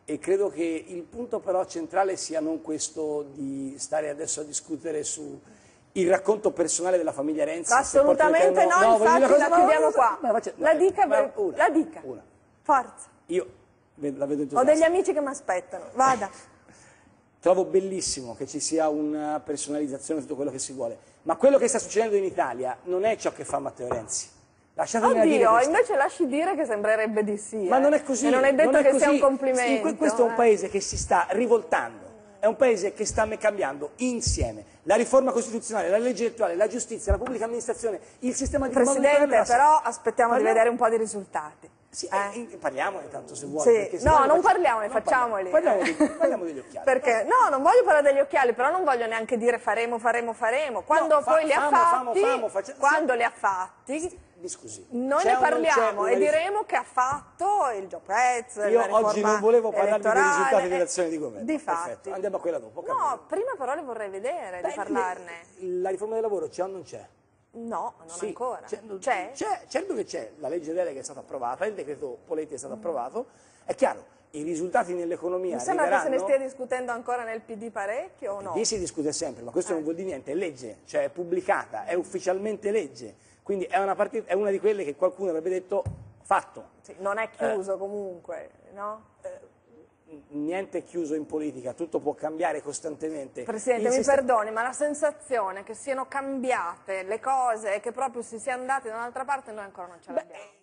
e credo che il punto però centrale sia non questo di stare adesso a discutere su il racconto personale della famiglia Renzi. Assolutamente no, infatti la chiudiamo qua. La dica, la dica. Una. Forza. Io la vedo entusiasta. Ho degli amici che mi aspettano, vada. Trovo bellissimo che ci sia una personalizzazione di tutto quello che si vuole, ma quello che sta succedendo in Italia non è ciò che fa Matteo Renzi. Lasciatemela dire Oddio, questo. invece lasci dire che sembrerebbe di sì. Ma non è così. E non è detto non è che così. sia un complimento. Sì, questo è un paese che si sta rivoltando, è un paese che sta cambiando insieme. La riforma costituzionale, la legge elettorale, la giustizia, la pubblica amministrazione, il sistema di Presidente, però aspettiamo di vedere un po' di risultati. Sì, parliamo intanto se vuoi. Sì. No, non parliamone, facciamoli. Parliamo degli occhiali. Perché, no, non voglio parlare degli occhiali, però non voglio neanche dire faremo. Quando poi li ha fatti, quando li ha fatti, scusi, noi ne parliamo e diremo che ha fatto il Giopez. Io oggi non volevo parlarvi dei risultati dell'azione di governo. Difatti. Perfetto, andiamo a quella dopo. No, prima però li vorrei vedere, di parlarne. La riforma del lavoro c'è o non c'è? No, non ancora. C'è? Certo che c'è, la legge delega è stata approvata, il decreto Poletti è stato approvato, è chiaro, i risultati nell'economia arriveranno. Mi sembra che se ne stia discutendo ancora nel PD parecchio o no? Lì si discute sempre, ma questo non vuol dire niente, è legge, cioè è pubblicata, è ufficialmente legge, quindi è una di quelle che qualcuno avrebbe detto fatto. Sì, non è chiuso comunque, no? Niente è chiuso in politica, tutto può cambiare costantemente. Presidente, mi perdoni, ma la sensazione che siano cambiate le cose e che proprio si sia andati da un'altra parte noi ancora non ce l'abbiamo.